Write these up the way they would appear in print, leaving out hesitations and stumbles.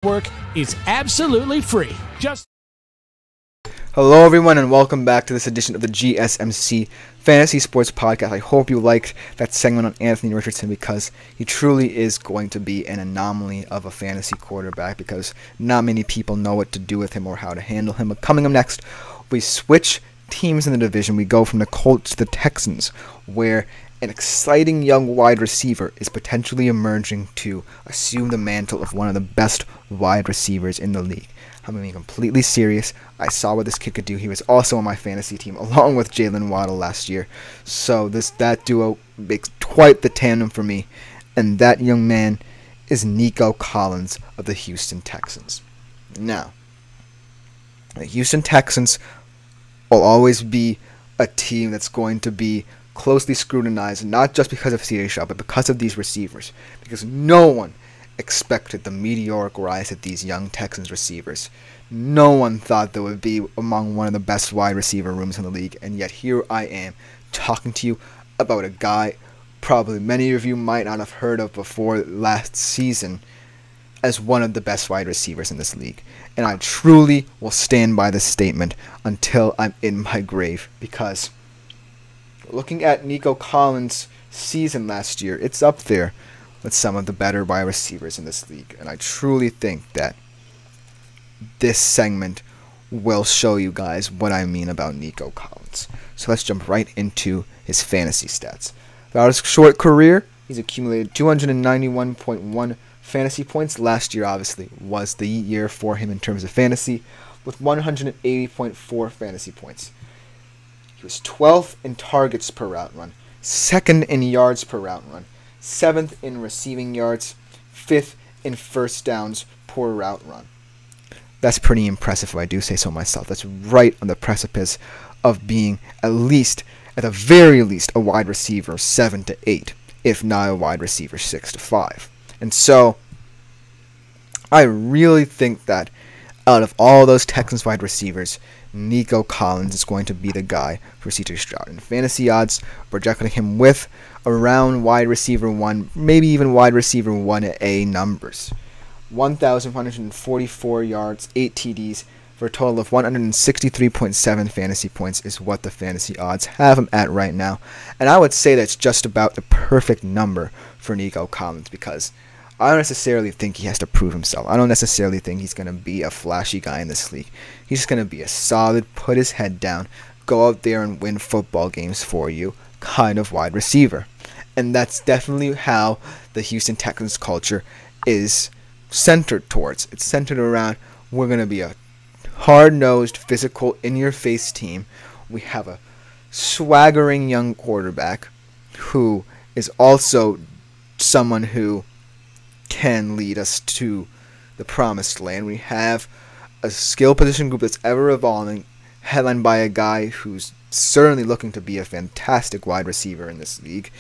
Work is absolutely free. Hello everyone and welcome back to this edition of the GSMC Fantasy Sports Podcast. I hope you liked that segment on Anthony Richardson because he truly is going to be an anomaly of a fantasy quarterback because not many people know what to do with him or how to handle him. But coming up next, we switch teams in the division. We go from the Colts to the Texans, where an exciting young wide receiver is potentially emerging to assume the mantle of one of the best wide receivers in the league. I'm being completely serious. I saw what this kid could do. He was also on my fantasy team along with Jalen Waddle last year. So that duo makes quite the tandem for me. And that young man is Nico Collins of the Houston Texans. Now, the Houston Texans will always be a team that's going to be closely scrutinized, not just because of CJ Stroud, but because of these receivers. Because no one expected the meteoric rise of these young Texans receivers. No one thought they would be among one of the best wide receiver rooms in the league, and yet here I am talking to you about a guy probably many of you might not have heard of before last season as one of the best wide receivers in this league. And I truly will stand by this statement until I'm in my grave, because looking at Nico Collins' season last year, it's up there with some of the better wide receivers in this league. And I truly think that this segment will show you guys what I mean about Nico Collins. So let's jump right into his fantasy stats. Throughout his short career, he's accumulated 291.1 fantasy points. Last year, obviously, was the year for him in terms of fantasy, with 180.4 fantasy points. He was 12th in targets per route run, 2nd in yards per route run, 7th in receiving yards, 5th in first downs per route run. That's pretty impressive if I do say so myself. That's right on the precipice of being at the very least, a wide receiver 7 to 8, if not a wide receiver 6 to 5. And so, I really think that out of all those Texans wide receivers, Nico Collins is going to be the guy for CJ Stroud. And fantasy odds, projecting him with around wide receiver 1, maybe even wide receiver 1A numbers. 1,144 yards, 8 TDs, for a total of 163.7 fantasy points is what the fantasy odds have him at right now. And I would say that's just about the perfect number for Nico Collins, because I don't necessarily think he has to prove himself. I don't necessarily think he's going to be a flashy guy in this league. He's just going to be a solid, put his head down, go out there and win football games for you kind of wide receiver. And that's definitely how the Houston Texans culture is centered towards. It's centered around, we're going to be a hard-nosed, physical, in-your-face team. We have a swaggering young quarterback who is also someone who can lead us to the promised land. We have a skill position group that's ever evolving, headlined by a guy who's certainly looking to be a fantastic wide receiver in this league.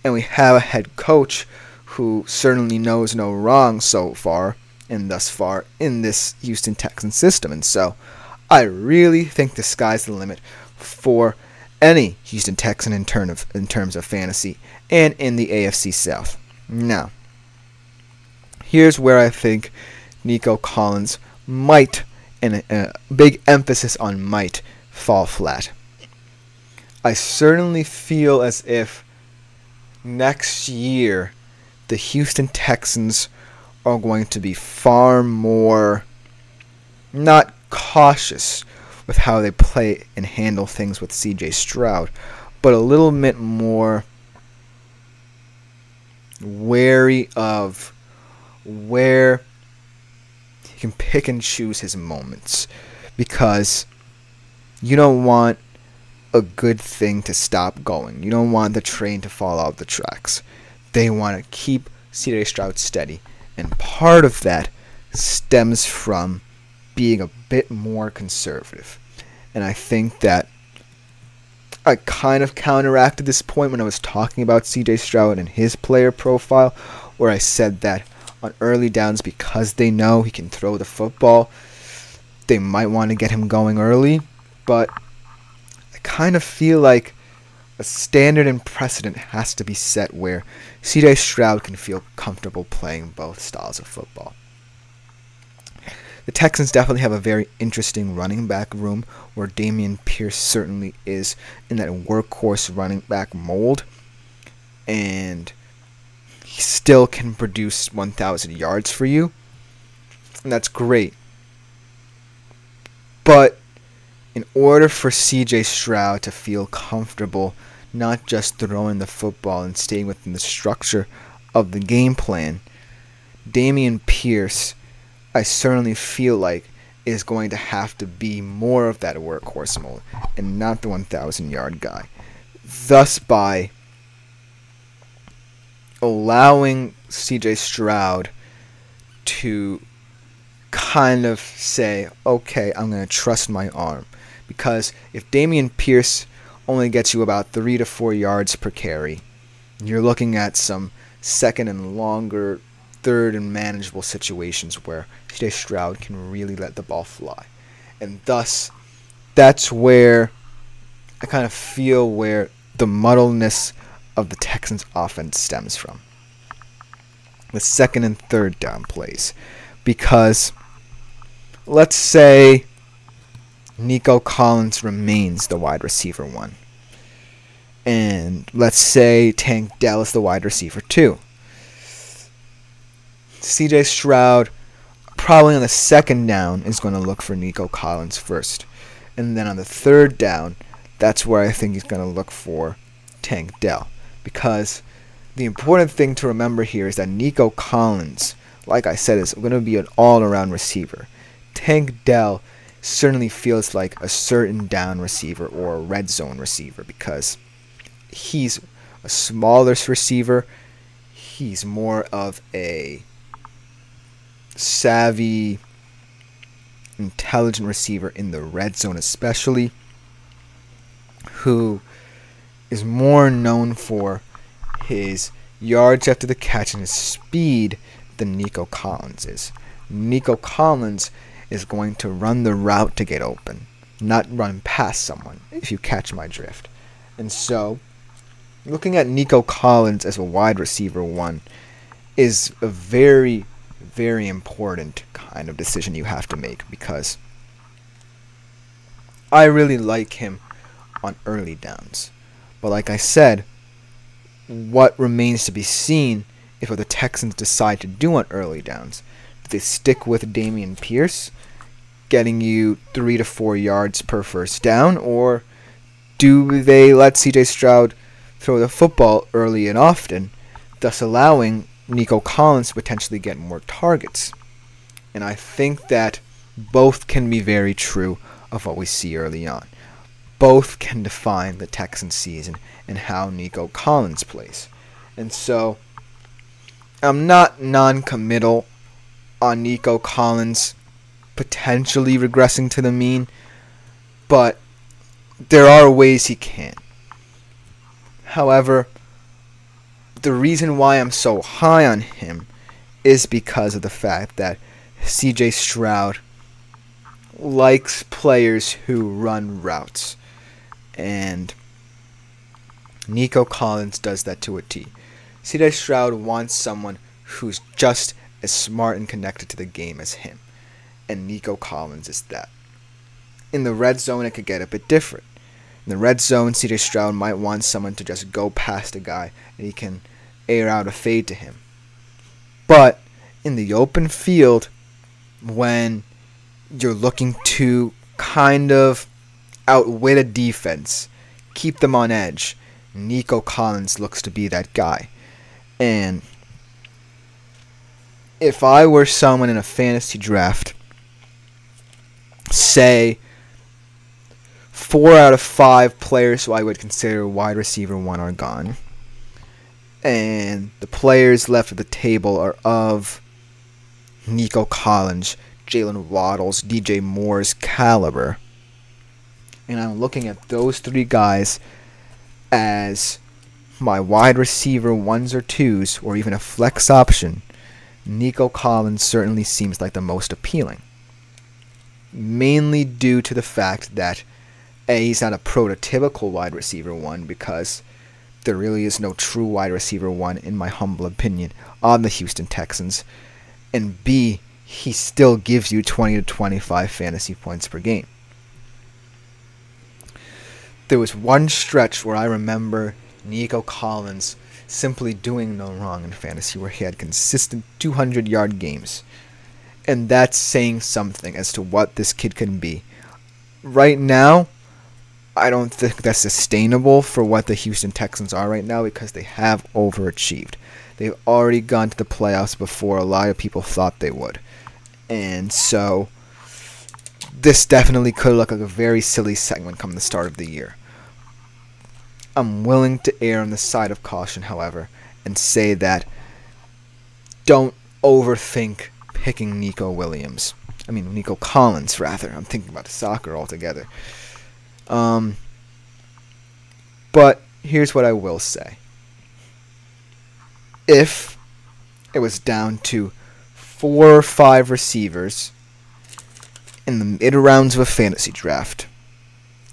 And we have a head coach who certainly knows no wrong so far and thus far in this Houston Texans system. And so I really think the sky's the limit for any Houston Texan in terms of fantasy and in the AFC South. Now, here's where I think Nico Collins might, and a big emphasis on might, fall flat. I certainly feel as if next year the Houston Texans are going to be far more, not cautious with how they play and handle things with CJ Stroud, but a little bit more wary of where he can pick and choose his moments, because you don't want a good thing to stop going. You don't want the train to fall off the tracks. They want to keep CJ Stroud steady, and part of that stems from being a bit more conservative. And I think that I kind of counteracted this point when I was talking about CJ Stroud and his player profile, where I said that on early downs, because they know he can throw the football, they might want to get him going early. But I kind of feel like a standard and precedent has to be set where CJ Stroud can feel comfortable playing both styles of football. the Texans definitely have a very interesting running back room where Dameon Pierce certainly is in that workhorse running back mold. And he still can produce 1,000 yards for you. And that's great. But in order for CJ Stroud to feel comfortable not just throwing the football and staying within the structure of the game plan, Dameon Pierce, I certainly feel like, is going to have to be more of that workhorse mode and not the 1,000-yard guy. Thus, by allowing CJ Stroud to kind of say, okay, I'm going to trust my arm. Because if Dameon Pierce only gets you about 3 to 4 yards per carry, you're looking at some second and longer, third and manageable situations where CJ Stroud can really let the ball fly. And thus, that's where I kind of feel where the muddleness of the Texans offense stems from. The second and third down plays. Because let's say Nico Collins remains the wide receiver 1. And let's say Tank Dell is the wide receiver 2. CJ Stroud, probably on the second down, is going to look for Nico Collins first. And then on the third down, that's where I think he's going to look for Tank Dell. Because the important thing to remember here is that Nico Collins, like I said, is going to be an all-around receiver. Tank Dell certainly feels like a certain down receiver or a red zone receiver because he's a smaller receiver. He's more of a savvy, intelligent receiver in the red zone especially, who is more known for his yards after the catch and his speed than Nico Collins is. Nico Collins is going to run the route to get open, not run past someone, if you catch my drift. And so, looking at Nico Collins as a wide receiver 1 is a very, very important kind of decision you have to make, because I really like him on early downs. But like I said, what remains to be seen if what the Texans decide to do on early downs. Do they stick with Dameon Pierce, getting you 3 to 4 yards per first down, or do they let CJ Stroud throw the football early and often, thus allowing Nico Collins to potentially get more targets? And I think that both can be very true of what we see early on. Both can define the Texans season and how Nico Collins plays. And so, I'm not non-committal on Nico Collins potentially regressing to the mean, but there are ways he can. However, the reason why I'm so high on him is because of the fact that CJ Stroud likes players who run routes, and Nico Collins does that to a T. CJ Stroud wants someone who's just as smart and connected to the game as him, and Nico Collins is that. In the red zone, it could get a bit different. In the red zone, CJ Stroud might want someone to just go past a guy and he can air out a fade to him. But in the open field, when you're looking to kind of outwit a defense, keep them on edge, Nico Collins looks to be that guy. And if I were someone in a fantasy draft, say 4 out of 5 players who I would consider wide receiver 1 are gone, and the players left at the table are of Nico Collins, Jalen Waddles, DJ Moore's caliber, and I'm looking at those 3 guys as my wide receiver 1s or 2s, or even a flex option, Nico Collins certainly seems like the most appealing. Mainly due to the fact that he's not a prototypical wide receiver 1, because there really is no true wide receiver 1, in my humble opinion, on the Houston Texans. And B, he still gives you 20 to 25 fantasy points per game. There was one stretch where I remember Nico Collins simply doing no wrong in fantasy, where he had consistent 200-yard games. And that's saying something as to what this kid can be. Right now, I don't think that's sustainable for what the Houston Texans are right now, because they have overachieved. They've already gone to the playoffs before a lot of people thought they would. And so, this definitely could look like a very silly segment come the start of the year. I'm willing to err on the side of caution, however, and say that don't overthink picking Nico Collins, rather. I'm thinking about soccer altogether. But here's what I will say. If it was down to 4 or 5 receivers in the mid-rounds of a fantasy draft,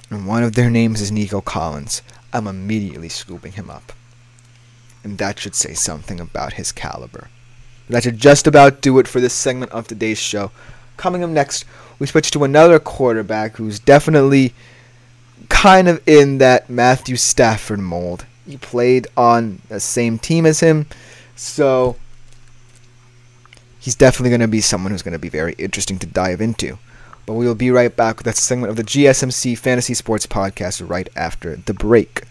and one of their names is Nico Collins, I'm immediately scooping him up. And that should say something about his caliber. That should just about do it for this segment of today's show. Coming up next, we switch to another quarterback who's definitely kind of in that Matthew Stafford mold. He played on the same team as him, so he's definitely going to be someone who's going to be very interesting to dive into. But we will be right back with that segment of the GSMC Fantasy Sports Podcast right after the break.